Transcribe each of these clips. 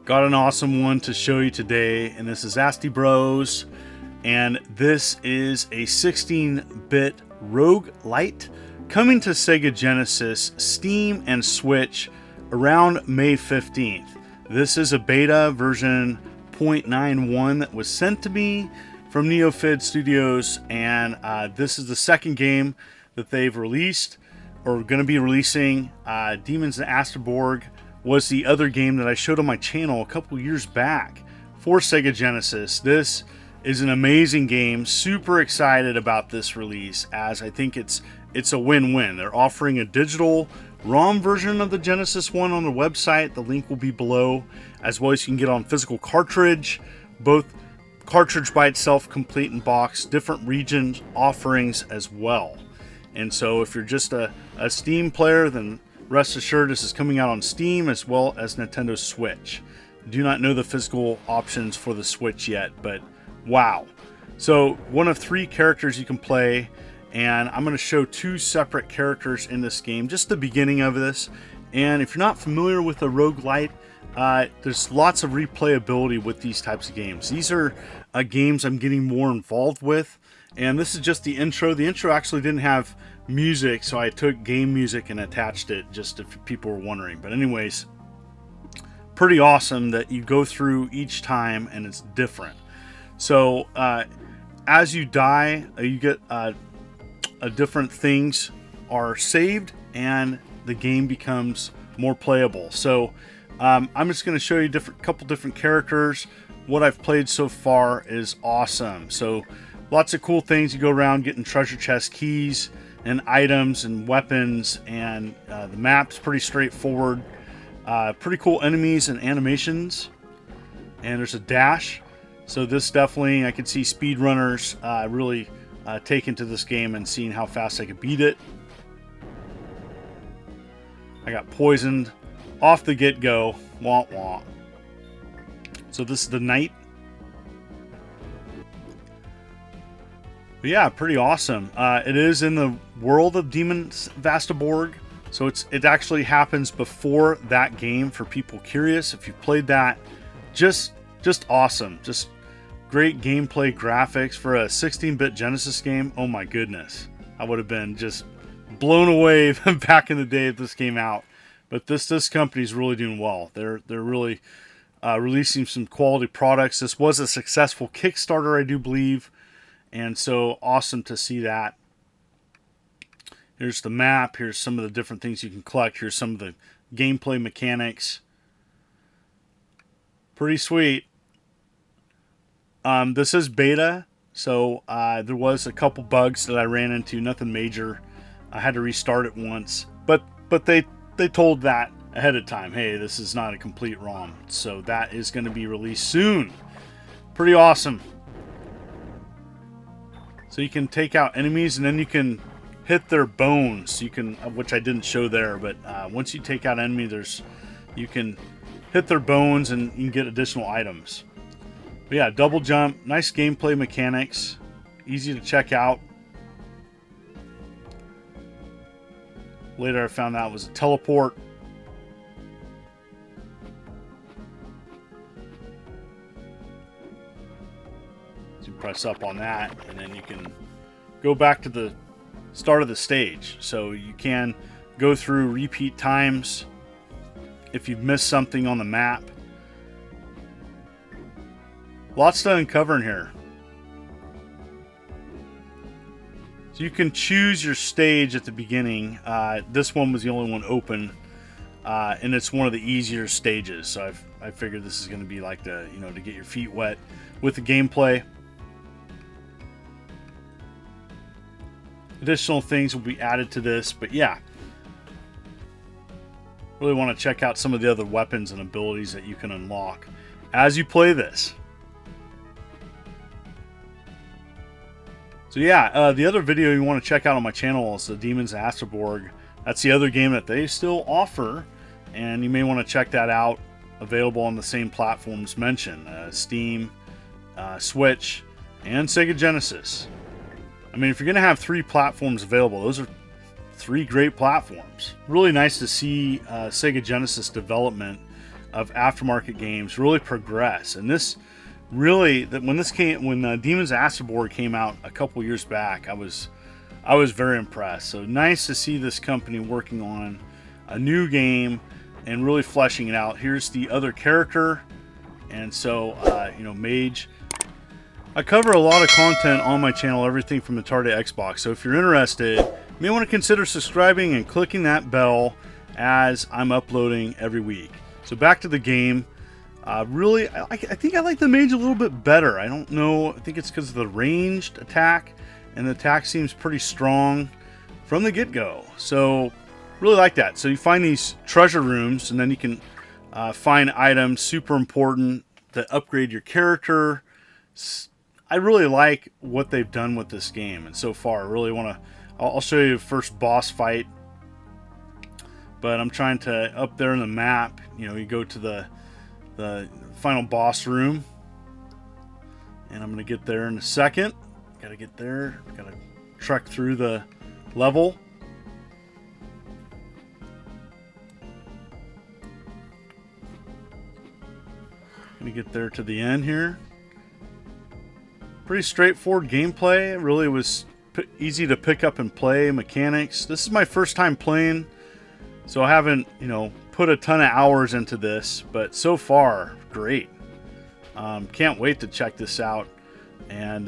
Got an awesome one to show you today, and this is Astebros, and this is a 16-bit roguelite coming to Sega Genesis, Steam, and Switch around May 15th. This is a beta version 0.91 that was sent to me from Neofid Studios, and this is the second game that they've released, or going to be releasing. Demons and Asteborg was the other game that I showed on my channel a couple years back for Sega Genesis. This is an amazing game. Super excited about this release, as I think it's a win-win. They're offering a digital ROM version of the Genesis one on the website. The link will be below, as well as you can get on physical cartridge, both cartridge by itself, complete in box, different regions offerings as well. And so if you're just a Steam player, then rest assured this is coming out on Steam as well as Nintendo Switch. Do not know the physical options for the Switch yet, but wow. So one of 3 characters you can play, and I'm going to show 2 separate characters in this game, just the beginning of this. And if you're not familiar with a roguelite, there's lots of replayability with these types of games. These are games I'm getting more involved with, and this is just the intro. The intro actually didn't have music, so I took game music and attached it, just if people were wondering. But anyways, pretty awesome that you go through each time and it's different. So as you die, you get different things are saved and the game becomes more playable. So I'm just going to show you couple different characters. What I've played so far is awesome. So lots of cool things. You go around getting treasure chest keys and items and weapons, and the map's pretty straightforward. Pretty cool enemies and animations, and there's a dash. So this definitely, I could see speedrunners really taking to this game and seeing how fast I could beat it. I got poisoned off the get-go. Wah wah. So this is the knight. But yeah, pretty awesome. It is in the world of Demons of Asteborg, so it actually happens before that game. For people curious, if you've played that, just awesome. Just great gameplay, graphics for a 16-bit Genesis game. Oh my goodness, I would have been just blown away back in the day if this came out. But this company's really doing well. They're really releasing some quality products. This was a successful Kickstarter, I do believe, and so awesome to see that. Here's the map. Here's some of the different things you can collect. Here's some of the gameplay mechanics. Pretty sweet. This is beta, so there was a couple bugs that I ran into. Nothing major. I had to restart it once, but they told that ahead of time. Hey, this is not a complete ROM, so that is going to be released soon. Pretty awesome. So you can take out enemies, and then you can hit their bones. You can, which I didn't show there, but once you take out enemy, you can hit their bones and you can get additional items. But yeah, double jump, nice gameplay mechanics, easy to check out. Later I found out it was a teleport. So you press up on that, and then you can go back to the start of the stage. So you can go through repeat times if you've missed something on the map. Lots to uncover in here. So you can choose your stage at the beginning. This one was the only one open, and it's one of the easier stages. So I figured this is going to be like to get your feet wet with the gameplay. Additional things will be added to this, but yeah, really want to check out some of the other weapons and abilities that you can unlock as you play this. So yeah, the other video you want to check out on my channel is the Demons of Asteborg. That's the other game that they still offer, and you may want to check that out. Available on the same platforms mentioned, Steam, Switch, and Sega Genesis. I mean, if you're going to have 3 platforms available, those are 3 great platforms. Really nice to see Sega Genesis development of aftermarket games really progress. And this really, when Demons Asteborg came out a couple years back, I was very impressed. So nice to see this company working on a new game and really fleshing it out. Here's the other character, and so Mage. I cover a lot of content on my channel, everything from Atari to Xbox. So if you're interested, you may want to consider subscribing and clicking that bell as I'm uploading every week. So back to the game. Really, I think I like the Mage a little bit better. I don't know. I think it's because of the ranged attack, and the attack seems pretty strong from the get-go. So really like that. So you find these treasure rooms, and then you can find items, super important, to upgrade your character. I really like what they've done with this game, and so far I really want to. I'll show you the first boss fight, but I'm trying to, up there in the map, you go to the final boss room, and I'm going to get there in a second. Got to get there. Got to trek through the level. Going to get there to the end here. Pretty straightforward gameplay. It really was easy to pick up and play. Mechanics. This is my first time playing, so I haven't, put a ton of hours into this, but so far, great. Can't wait to check this out, and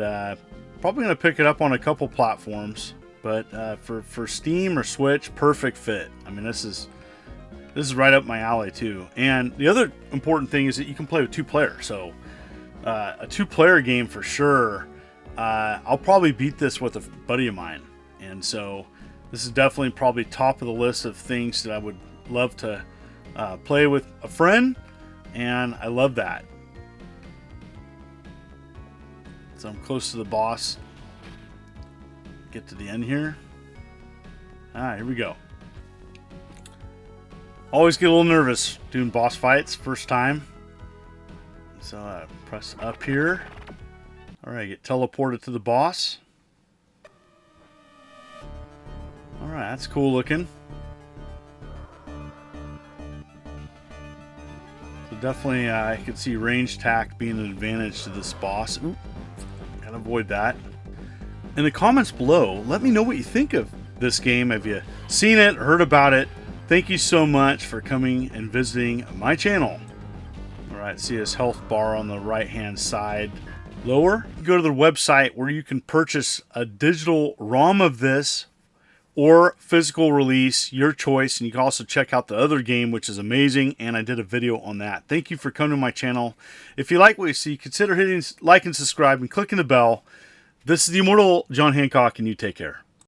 probably going to pick it up on a couple platforms, but for Steam or Switch, perfect fit. I mean, this is right up my alley too. And the other important thing is that you can play with 2 players, so a 2-player game for sure. I'll probably beat this with a buddy of mine, and so this is definitely probably top of the list of things that I would love to play with a friend, and I love that. So I'm close to the boss. Get to the end here. Here we go. Always get a little nervous doing boss fights first time. So press up here. Alright, get teleported to the boss. Alright, that's cool looking. So definitely I can see range attack being an advantage to this boss. Ooh, gotta avoid that. In the comments below, let me know what you think of this game. Have you seen it, heard about it? Thank you so much for coming and visiting my channel. Alright, see this health bar on the right hand side lower. You go to the website where you can purchase a digital ROM of this or physical release, your choice. And you can also check out the other game, which is amazing, and I did a video on that. Thank you for coming to my channel. If you like what you see, consider hitting like and subscribe and clicking the bell. This is the Immortal John Hancock, and you take care.